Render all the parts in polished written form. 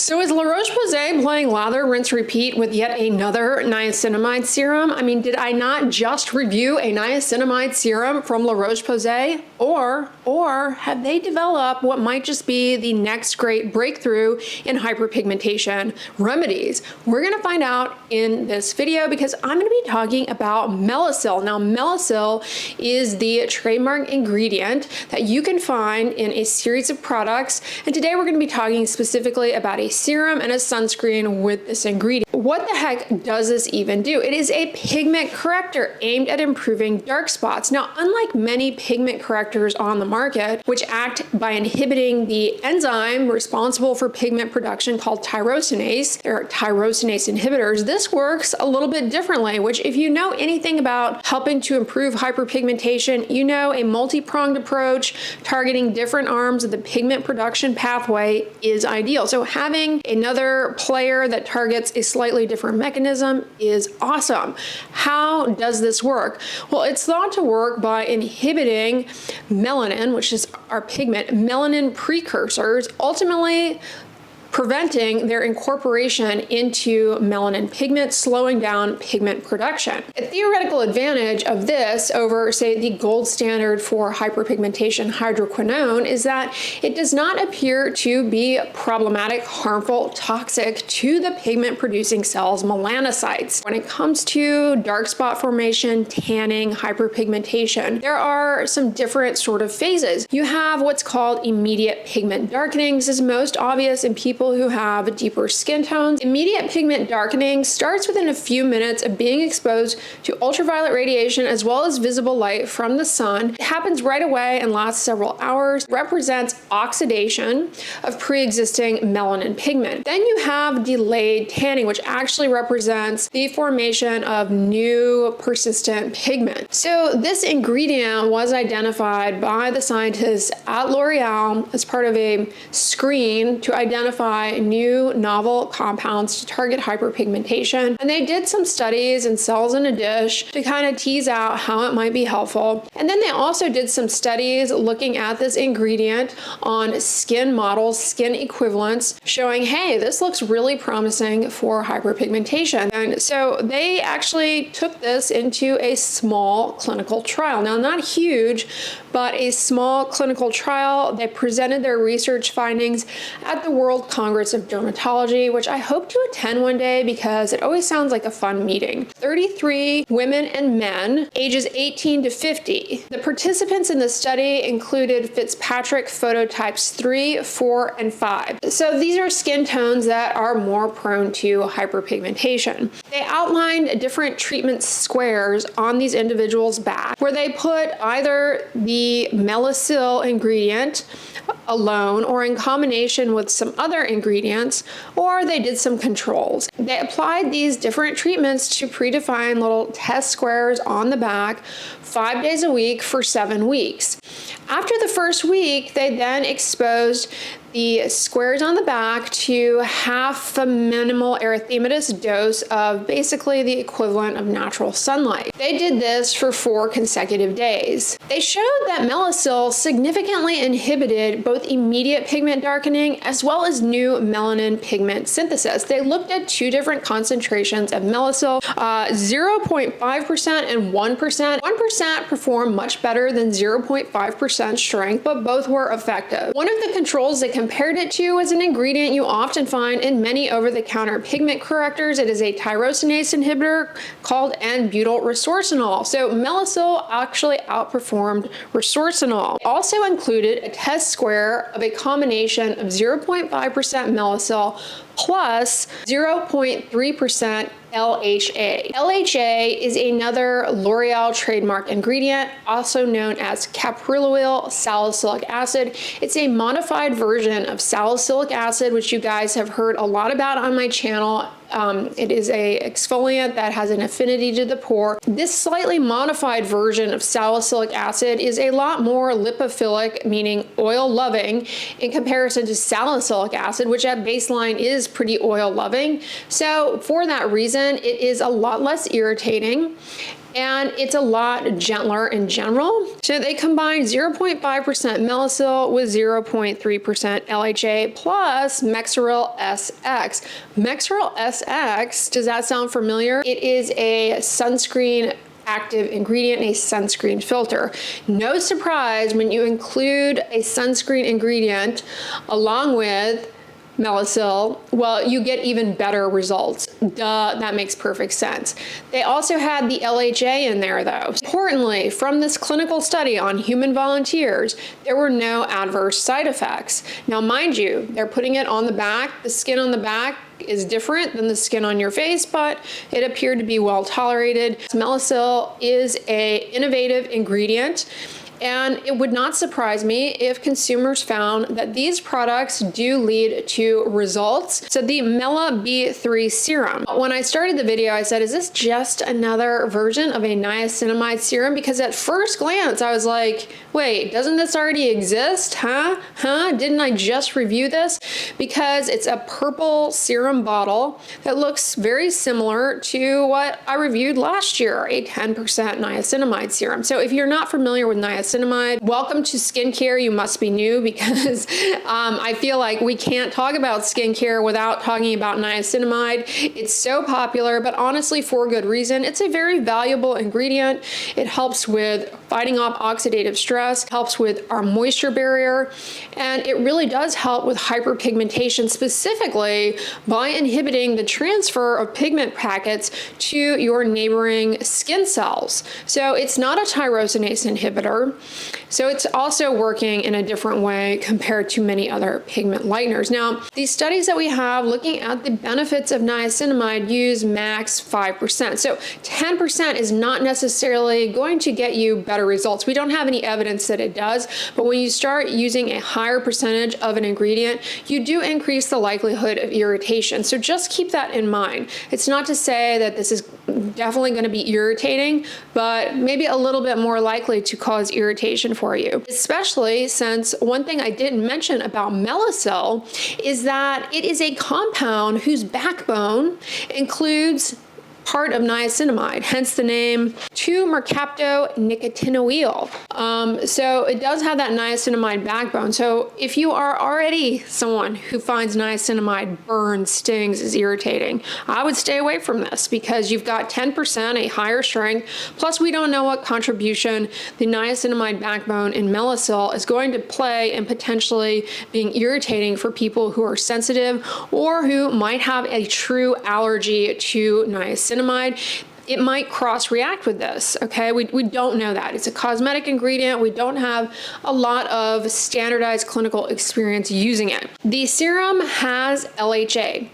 So is La Roche Posay playing lather, rinse, repeat with yet another niacinamide serum? I mean, did I not just review a niacinamide serum from La Roche Posay? Or have they developed what might just be the next great breakthrough in hyperpigmentation remedies? We're gonna find out in this video because I'm gonna be talking about Melasyl. Now, Melasyl is the trademark ingredient that you can find in a series of products. And today we're gonna be talking specifically about a serum and a sunscreen with this ingredient. What the heck does this even do? It is a pigment corrector aimed at improving dark spots. Now, unlike many pigment correctors on the market, which act by inhibiting the enzyme responsible for pigment production called tyrosinase, there are tyrosinase inhibitors, this works a little bit differently, which if you know anything about helping to improve hyperpigmentation, you know a multi-pronged approach targeting different arms of the pigment production pathway is ideal. So having another player that targets a slightly different mechanism is awesome. How does this work? Well, it's thought to work by inhibiting melanin, which is our pigment, melanin precursors, ultimately preventing their incorporation into melanin pigment, slowing down pigment production. A theoretical advantage of this over, say, the gold standard for hyperpigmentation, hydroquinone, is that it does not appear to be problematic, harmful, toxic to the pigment-producing cells, melanocytes. When it comes to dark spot formation, tanning, hyperpigmentation, there are some different sort of phases. You have what's called immediate pigment darkening. This is most obvious in people who have deeper skin tones. Immediate pigment darkening starts within a few minutes of being exposed to ultraviolet radiation as well as visible light from the sun. It happens right away and lasts several hours. It represents oxidation of pre-existing melanin pigment. Then you have delayed tanning, which actually represents the formation of new persistent pigment. So this ingredient was identified by the scientists at L'Oreal as part of a screen to identify new novel compounds to target hyperpigmentation. And they did some studies in cells in a dish to kind of tease out how it might be helpful. And then they also did some studies looking at this ingredient on skin models, skin equivalents, showing, hey, this looks really promising for hyperpigmentation. And so they actually took this into a small clinical trial. Now, not huge, but a small clinical trial. They presented their research findings at the World Congress of Dermatology, which I hope to attend one day because it always sounds like a fun meeting. 33 women and men, ages 18 to 50. The participants in the study included Fitzpatrick phototypes 3, 4, and 5. So these are skin tones that are more prone to hyperpigmentation. They outlined different treatment squares on these individuals' back where they put either the Melasyl ingredient alone or in combination with some other ingredients, or they did some controls. They applied these different treatments to predefined little test squares on the back 5 days a week for 7 weeks. After the first week, they then exposed the squares on the back to half the minimal erythematous dose of basically the equivalent of natural sunlight. They did this for 4 consecutive days. They showed that Melasyl significantly inhibited both immediate pigment darkening as well as new melanin pigment synthesis. They looked at 2 different concentrations of Melasyl, 0.5% and 1%. 1% performed much better than 0.5% strength, but both were effective. One of the controls they compared it to was an ingredient you often find in many over-the-counter pigment correctors. It is a tyrosinase inhibitor called N-butyl resorcinol. So Melasyl actually outperformed resorcinol. It also included a test square of a combination of 0.5% Melasyl plus 0.3% LHA. LHA is another L'Oreal trademark ingredient, also known as caprylyl salicylic acid. It's a modified version of salicylic acid, which you guys have heard a lot about on my channel. It is a exfoliant that has an affinity to the pore. This slightly modified version of salicylic acid is a lot more lipophilic, meaning oil loving, in comparison to salicylic acid, which at baseline is pretty oil loving. So for that reason, it is a lot less irritating. and it's a lot gentler in general. So they combine 0.5% Melasyl with 0.3% LHA plus Melasyl SX. Melasyl SX, does that sound familiar? It is a sunscreen active ingredient, a sunscreen filter. No surprise when you include a sunscreen ingredient along with Melasyl, well, you get even better results. Duh, that makes perfect sense. They also had the LHA in there though. Importantly, from this clinical study on human volunteers, there were no adverse side effects. Now, mind you, they're putting it on the back. The skin on the back is different than the skin on your face, but it appeared to be well tolerated. Melasyl is an innovative ingredient, and it would not surprise me if consumers found that these products do lead to results. So the Mela B3 serum. When I started the video, I said, is this just another version of a niacinamide serum? Because at first glance, I was like, wait, doesn't this already exist? Huh? Didn't I just review this? Because it's a purple serum bottle that looks very similar to what I reviewed last year, a 10% niacinamide serum. So if you're not familiar with niacinamide, welcome to skincare. You must be new, because I feel like we can't talk about skincare without talking about niacinamide. It's so popular, but honestly for good reason. It's a very valuable ingredient. It helps with fighting off oxidative stress, helps with our moisture barrier, and it really does help with hyperpigmentation, specifically by inhibiting the transfer of pigment packets to your neighboring skin cells. So it's not a tyrosinase inhibitor. So it's also working in a different way compared to many other pigment lighteners. Now, these studies that we have looking at the benefits of niacinamide use max 5%. So 10% is not necessarily going to get you better results. We don't have any evidence that it does, but when you start using a higher percentage of an ingredient, you do increase the likelihood of irritation. So just keep that in mind. It's not to say that this is definitely going to be irritating, but maybe a little bit more likely to cause irritation for you. Especially since one thing I didn't mention about Melasyl is that it is a compound whose backbone includes part of niacinamide, hence the name 2-mercaptonicotinyl. So it does have that niacinamide backbone. So if you are already someone who finds niacinamide burns, stings, is irritating, I would stay away from this, because you've got 10%, a higher strength, plus we don't know what contribution the niacinamide backbone in Melasyl is going to play in potentially being irritating for people who are sensitive or who might have a true allergy to niacinamide. It might cross-react with this, okay? We don't know that. It's a cosmetic ingredient. We don't have a lot of standardized clinical experience using it. The serum has LHA,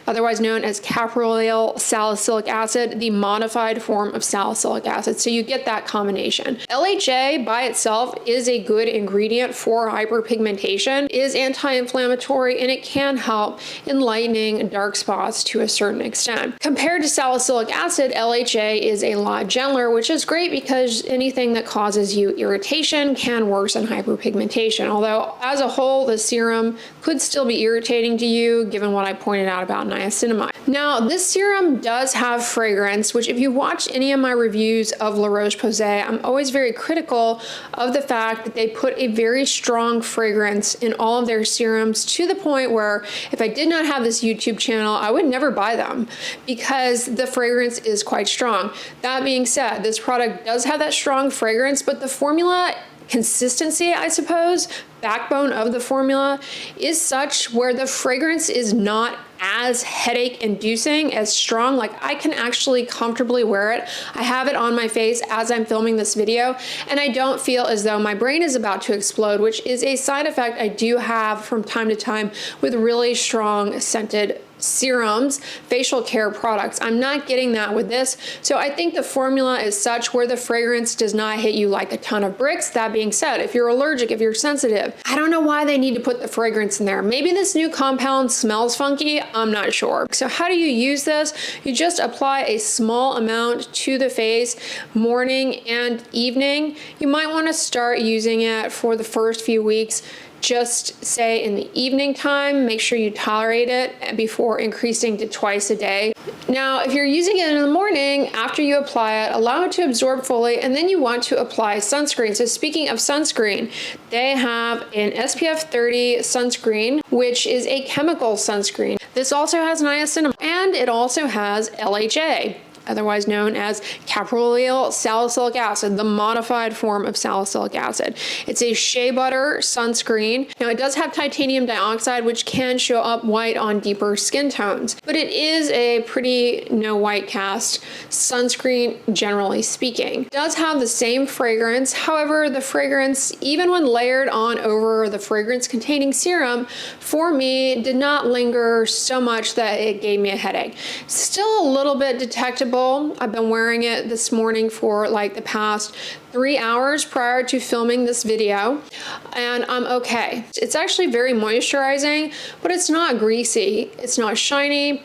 otherwise known as caprylyl salicylic acid, the modified form of salicylic acid. So you get that combination. LHA by itself is a good ingredient for hyperpigmentation, is anti-inflammatory, and it can help in lightening dark spots to a certain extent. Compared to salicylic acid, LHA is a lot gentler, which is great because anything that causes you irritation can worsen hyperpigmentation. Although as a whole, the serum could still be irritating to you, given what I pointed out about niacinamide. Now, this serum does have fragrance, which if you watch any of my reviews of La Roche Posay, I'm always very critical of the fact that they put a very strong fragrance in all of their serums, to the point where if I did not have this YouTube channel, I would never buy them because the fragrance is quite strong. That being said, this product does have that strong fragrance, but the formula consistency, I suppose, backbone of the formula is such where the fragrance is not as headache inducing, as strong. Like, I can actually comfortably wear it. I have it on my face as I'm filming this video, and I don't feel as though my brain is about to explode, which is a side effect I do have from time to time with really strong scented serums, facial care products. I'm not getting that with this. So I think the formula is such where the fragrance does not hit you like a ton of bricks. That being said, if you're allergic, if you're sensitive, I don't know why they need to put the fragrance in there. Maybe this new compound smells funky. I'm not sure. So how do you use this? You just apply a small amount to the face morning and evening. You might want to start using it for the first few weeks. Just say in the evening time, make sure you tolerate it before increasing to twice a day. Now, if you're using it in the morning, after you apply it, allow it to absorb fully, and then you want to apply sunscreen. So speaking of sunscreen, they have an SPF 30 sunscreen, which is a chemical sunscreen. This also has niacinamide, and it also has LHA, otherwise known as caprylyl salicylic acid, the modified form of salicylic acid. It's a shea butter sunscreen. Now, it does have titanium dioxide, which can show up white on deeper skin tones, but it is a pretty no white cast sunscreen, generally speaking. It does have the same fragrance. However, the fragrance, even when layered on over the fragrance containing serum, for me, did not linger so much that it gave me a headache. Still a little bit detectable. I've been wearing it this morning for like the past 3 hours prior to filming this video, and I'm okay. It's actually very moisturizing, but it's not greasy. It's not shiny.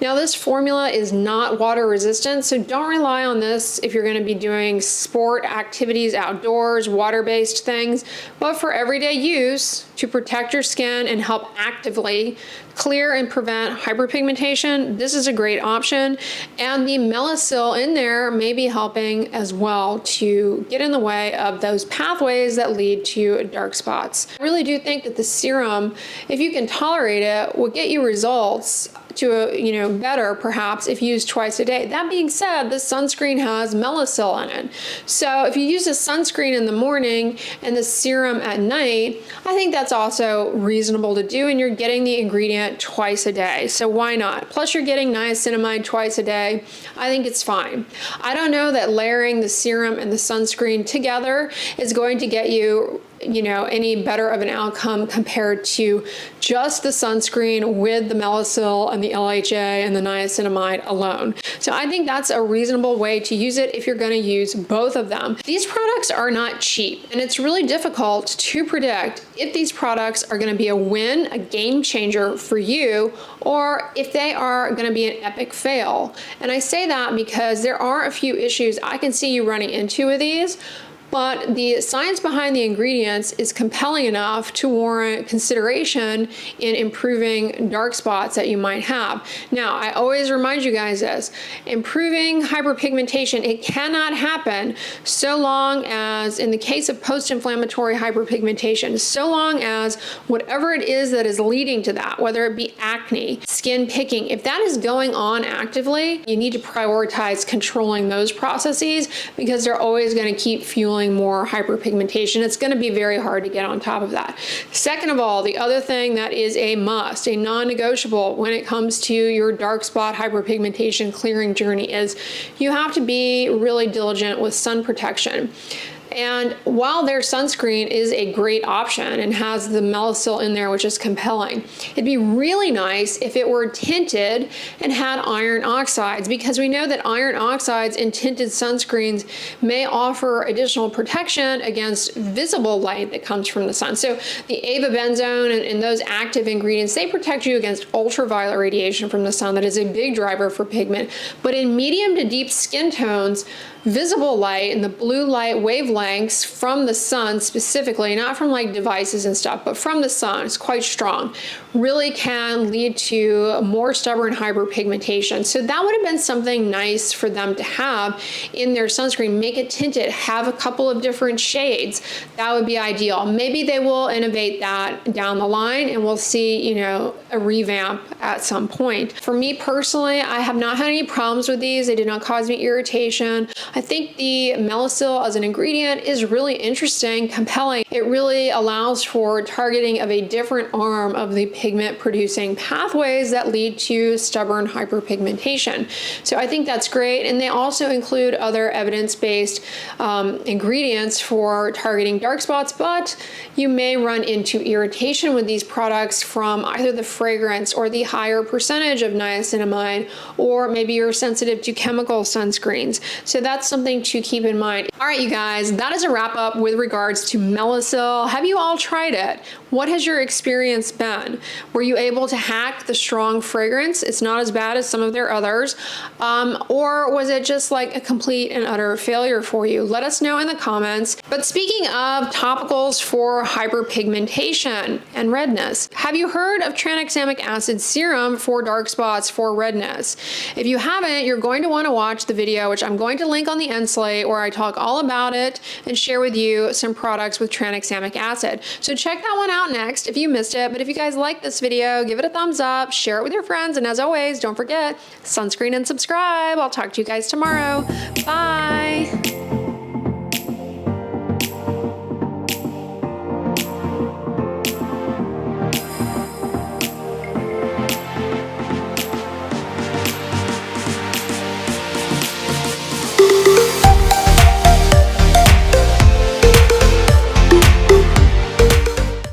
Now, this formula is not water resistant, so don't rely on this if you're going to be doing sport activities outdoors, water-based things. But for everyday use, to protect your skin and help actively clear and prevent hyperpigmentation, this is a great option. And the Melasyl in there may be helping as well to get in the way of those pathways that lead to dark spots. I really do think that the serum, if you can tolerate it, will get you results to better perhaps if used twice a day. That being said, the sunscreen has Melasyl in it. So if you use a sunscreen in the morning and the serum at night, I think that's also reasonable to do, and you're getting the ingredient twice a day. So why not? Plus you're getting niacinamide twice a day. I think it's fine. I don't know that layering the serum and the sunscreen together is going to get you any better of an outcome compared to just the sunscreen with the Melasyl and the LHA and the niacinamide alone. So I think that's a reasonable way to use it if you're going to use both of them. These products are not cheap, and it's really difficult to predict if these products are going to be a win, a game changer for you, or if they are going to be an epic fail. And I say that because there are a few issues I can see you running into with these. But the science behind the ingredients is compelling enough to warrant consideration in improving dark spots that you might have. Now, I always remind you guys this, improving hyperpigmentation, it cannot happen so long as, in the case of post-inflammatory hyperpigmentation, so long as whatever it is that is leading to that, whether it be acne, skin picking, if that is going on actively, you need to prioritize controlling those processes because they're always going to keep fueling more hyperpigmentation. It's going to be very hard to get on top of that. Second of all, the other thing that is a must, a non-negotiable when it comes to your dark spot hyperpigmentation clearing journey is you have to be really diligent with sun protection. And while their sunscreen is a great option and has the Melasyl in there, which is compelling, it'd be really nice if it were tinted and had iron oxides, because we know that iron oxides in tinted sunscreens may offer additional protection against visible light that comes from the sun. So the avobenzone and those active ingredients, they protect you against ultraviolet radiation from the sun. That is a big driver for pigment. But in medium to deep skin tones, visible light and the blue light wavelengths from the sun specifically, not from like devices and stuff, but from the sun, it's quite strong, really can lead to more stubborn hyperpigmentation. So that would have been something nice for them to have in their sunscreen. Make it tinted, have a couple of different shades. That would be ideal. Maybe they will innovate that down the line and we'll see, a revamp at some point. For me personally, I have not had any problems with these. They did not cause me irritation. I think the Melasyl as an ingredient is really interesting, compelling. It really allows for targeting of a different arm of the pigment producing pathways that lead to stubborn hyperpigmentation. So I think that's great. And they also include other evidence-based ingredients for targeting dark spots, but you may run into irritation with these products from either the fragrance or the higher percentage of niacinamide, or maybe you're sensitive to chemical sunscreens. So that's something to keep in mind. All right, you guys, that is a wrap up with regards to Melasyl. Have you all tried it? What has your experience been? Were you able to hack the strong fragrance? It's not as bad as some of their others. Or was it just like a complete and utter failure for you? Let us know in the comments. But speaking of topicals for hyperpigmentation and redness, have you heard of tranexamic acid serum for dark spots for redness? If you haven't, you're going to want to watch the video, which I'm going to link on the end slate, where I talk all about it and share with you some products with tranexamic acid. So check that one out next if you missed it. But if you guys like this video, give it a thumbs up, share it with your friends, and as always, don't forget, sunscreen and subscribe. I'll talk to you guys tomorrow. Bye.